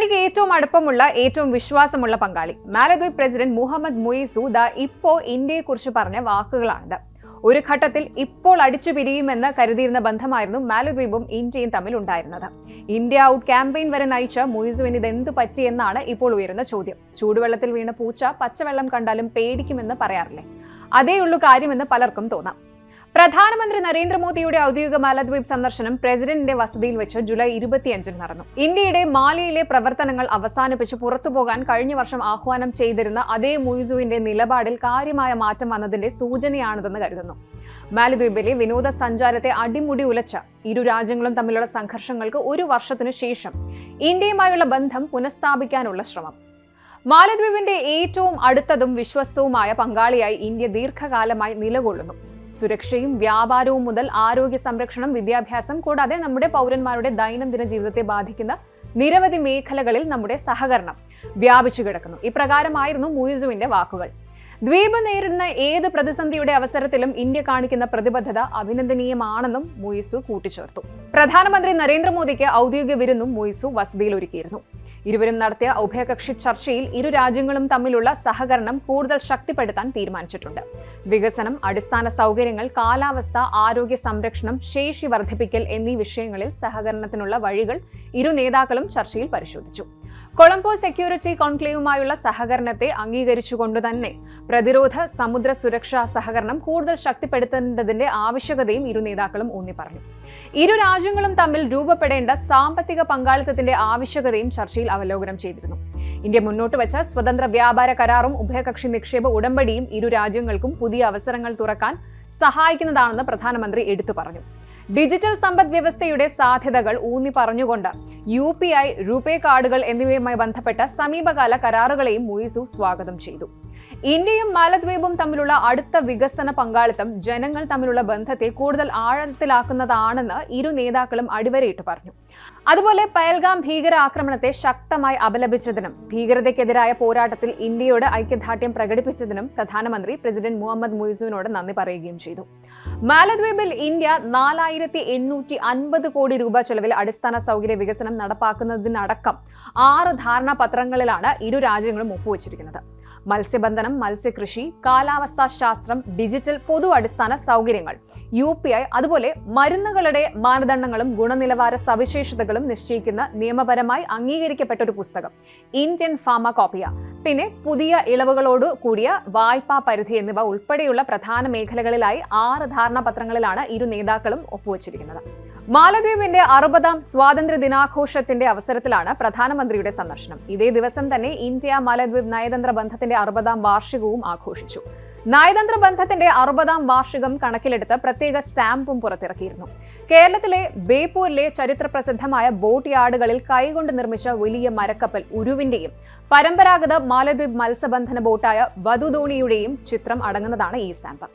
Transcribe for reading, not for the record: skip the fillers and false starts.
തനിക്ക് ഏറ്റവും അടുപ്പമുള്ള ഏറ്റവും വിശ്വാസമുള്ള പങ്കാളി. മാലദ്വീപ് പ്രസിഡന്റ് മുഹമ്മദ് മുയിസു ഇപ്പോ ഇന്ത്യയെക്കുറിച്ച് പറഞ്ഞ വാക്കുകളാണിത്. ഒരു ഘട്ടത്തിൽ ഇപ്പോൾ അടിച്ചു പിരിയുമെന്ന് കരുതിയിരുന്ന ബന്ധമായിരുന്നു മാലദ്വീപും ഇന്ത്യയും തമ്മിൽ ഉണ്ടായിരുന്നത്. ഇന്ത്യ ഔട്ട് ക്യാമ്പയിൻ വരെ നയിച്ച മുയിസുവിന് ഇതെന്തു പറ്റിയെന്നാണ് ഇപ്പോൾ ഉയരുന്ന ചോദ്യം. ചൂടുവെള്ളത്തിൽ വീണ പൂച്ച പച്ചവെള്ളം കണ്ടാലും പേടിക്കുമെന്ന് പറയാറില്ലേ? അതേയുള്ളൂ കാര്യമെന്ന് പലർക്കും തോന്നാം. പ്രധാനമന്ത്രി നരേന്ദ്രമോദിയുടെ ഔദ്യോഗിക മാലദ്വീപ് സന്ദർശനം പ്രസിഡന്റിന്റെ വസതിയിൽ വെച്ച് ജൂലൈ 25 നടന്നു. ഇന്ത്യയുടെ മാലിയിലെ പ്രവർത്തനങ്ങൾ അവസാനിപ്പിച്ച് പുറത്തുപോകാൻ കഴിഞ്ഞ വർഷം ആഹ്വാനം ചെയ്തിരുന്ന അതേ മുയിസുവിന്റെ നിലപാടിൽ കാര്യമായ മാറ്റം വന്നതിന്റെ സൂചനയാണിതെന്ന് കരുതുന്നു. മാലദ്വീപിലെ വിനോദസഞ്ചാരത്തെ അടിമുടി ഉലച്ച ഇരു രാജ്യങ്ങളും തമ്മിലുള്ള സംഘർഷങ്ങൾക്ക് ഒരു വർഷത്തിനു ശേഷം ഇന്ത്യയുമായുള്ള ബന്ധം പുനഃസ്ഥാപിക്കാനുള്ള ശ്രമം. മാലദ്വീപിന്റെ ഏറ്റവും അടുത്തതും വിശ്വസ്തവുമായ പങ്കാളിയായി ഇന്ത്യ ദീർഘകാലമായി നിലകൊള്ളുന്നു. സുരക്ഷയും വ്യാപാരവും മുതൽ ആരോഗ്യ സംരക്ഷണം, വിദ്യാഭ്യാസം കൂടാതെ നമ്മുടെ പൗരന്മാരുടെ ദൈനംദിന ജീവിതത്തെ ബാധിക്കുന്ന നിരവധി മേഖലകളിൽ നമ്മുടെ സഹകരണം വ്യാപിച്ചു കിടക്കുന്നു. ഇപ്രകാരമായിരുന്നു മുയിസുവിന്റെ വാക്കുകൾ. ദ്വീപ് നേരിടുന്ന ഏത് പ്രതിസന്ധിയുടെ അവസരത്തിലും ഇന്ത്യ കാണിക്കുന്ന പ്രതിബദ്ധത അഭിനന്ദനീയമാണെന്നും മുയിസു കൂട്ടിച്ചേർത്തു. പ്രധാനമന്ത്രി നരേന്ദ്രമോദിക്ക് ഔദ്യോഗിക വിരുന്നും മുയിസു വസതിയിൽ ഒരുക്കിയിരുന്നു. ഇരുവരും നടത്തിയ ഉഭയകക്ഷി ചർച്ചയിൽ ഇരു രാജ്യങ്ങളും തമ്മിലുള്ള സഹകരണം കൂടുതൽ ശക്തിപ്പെടുത്താൻ തീരുമാനിച്ചിട്ടുണ്ട്. വികസനം, അടിസ്ഥാന സൗകര്യങ്ങൾ, കാലാവസ്ഥ, ആരോഗ്യ സംരക്ഷണം, ശേഷി വർദ്ധിപ്പിക്കൽ എന്നീ വിഷയങ്ങളിൽ സഹകരണത്തിനുള്ള വഴികൾ ഇരു നേതാക്കളും ചർച്ചയിൽ പരിശോധിച്ചു. കൊളംബോ സെക്യൂരിറ്റി കോൺക്ലേവുമായുള്ള സഹകരണത്തെ അംഗീകരിച്ചുകൊണ്ടുതന്നെ പ്രതിരോധ, സമുദ്ര സുരക്ഷാ സഹകരണം കൂടുതൽ ശക്തിപ്പെടുത്തേണ്ടതിന്റെ ആവശ്യകതയും ഇരു നേതാക്കളും ഊന്നി പറഞ്ഞു. ഇരു രാജ്യങ്ങളും തമ്മിൽ രൂപപ്പെടേണ്ട സാമ്പത്തിക പങ്കാളിത്തത്തിന്റെ ആവശ്യകതയും ചർച്ചയിൽ അവലോകനം ചെയ്തിരുന്നു. ഇന്ത്യ മുന്നോട്ട് വെച്ച സ്വതന്ത്ര വ്യാപാര കരാറും ഉഭയകക്ഷി നിക്ഷേപ ഉടമ്പടിയും ഇരു രാജ്യങ്ങൾക്കും പുതിയ അവസരങ്ങൾ തുറക്കാൻ സഹായിക്കുന്നതാണെന്ന് പ്രധാനമന്ത്രി എടുത്തു പറഞ്ഞു. ഡിജിറ്റൽ സമ്പദ് വ്യവസ്ഥയുടെ സാധ്യതകൾ ഊന്നി പറഞ്ഞുകൊണ്ട് UPI, റുപേ കാർഡുകൾ എന്നിവയുമായി ബന്ധപ്പെട്ട സമീപകാല കരാറുകളെയും മുയിസു സ്വാഗതം ചെയ്തു. ഇന്ത്യയും മാലദ്വീപും തമ്മിലുള്ള അടുത്ത വികസന പങ്കാളിത്തം ജനങ്ങൾ തമ്മിലുള്ള ബന്ധത്തെ കൂടുതൽ ആഴത്തിലാക്കുന്നതാണെന്ന് ഇരു നേതാക്കളും അടിവരയിട്ട് പറഞ്ഞു. അതുപോലെ പഹൽഗാം ഭീകരാക്രമണത്തെ ശക്തമായി അപലപിച്ചതിനും ഭീകരതയ്ക്കെതിരായ പോരാട്ടത്തിൽ ഇന്ത്യയോട് ഐക്യദാർഢ്യം പ്രകടിപ്പിച്ചതിനും പ്രധാനമന്ത്രി പ്രസിഡന്റ് മുഹമ്മദ് മുയിസുവിനോട് നന്ദി പറയുകയും ചെയ്തു. മാലദ്വീപിൽ ഇന്ത്യ 4850 കോടി രൂപ ചെലവിൽ അടിസ്ഥാന സൗകര്യ വികസനം നടപ്പാക്കുന്നതിനടക്കം 6 ധാരണാപത്രങ്ങളിലാണ് ഇരു രാജ്യങ്ങളും ഒപ്പുവച്ചിരിക്കുന്നത്. മത്സ്യബന്ധനം, മത്സ്യകൃഷി, കാലാവസ്ഥാ ശാസ്ത്രം, ഡിജിറ്റൽ പൊതു അടിസ്ഥാന സൗകര്യങ്ങൾ, UPI, അതുപോലെ മരുന്നുകളുടെ മാനദണ്ഡങ്ങളും ഗുണനിലവാര സവിശേഷതകളും നിശ്ചയിക്കുന്ന നിയമപരമായി അംഗീകരിക്കപ്പെട്ട ഒരു പുസ്തകം, ഇന്ത്യൻ ഫാർമകോപ്പിയ, പിന്നെ പുതിയ ഇളവുകളോട് കൂടിയ വായ്പാ പരിധി എന്നിവ ഉൾപ്പെടെയുള്ള പ്രധാന മേഖലകളിലായി 6 ധാരണാപത്രങ്ങളിലാണ് ഇരു നേതാക്കളും ഒപ്പുവച്ചിരിക്കുന്നത്. മാലദ്വീപിന്റെ 60ാം സ്വാതന്ത്ര്യ ദിനാഘോഷത്തിന്റെ അവസരത്തിലാണ് പ്രധാനമന്ത്രിയുടെ സന്ദർശനം. ഇതേ ദിവസം തന്നെ ഇന്ത്യ മാലദ്വീപ് നയതന്ത്ര ബന്ധത്തിന്റെ 60ാം വാർഷികവും ആഘോഷിച്ചു. നയതന്ത്ര ബന്ധത്തിന്റെ 60ാം വാർഷികം കണക്കിലെടുത്ത് പ്രത്യേക സ്റ്റാമ്പും പുറത്തിറക്കിയിരുന്നു. കേരളത്തിലെ ബേപ്പൂരിലെ ചരിത്ര പ്രസിദ്ധമായ ബോട്ട് യാർഡുകളിൽ കൈകൊണ്ട് നിർമ്മിച്ച വലിയ മരക്കപ്പൽ ഉരുവിന്റെയും പരമ്പരാഗത മാലദ്വീപ് മത്സ്യബന്ധന ബോട്ടായ വധുദോണിയുടെയും ചിത്രം അടങ്ങുന്നതാണ് ഈ സ്റ്റാമ്പ്.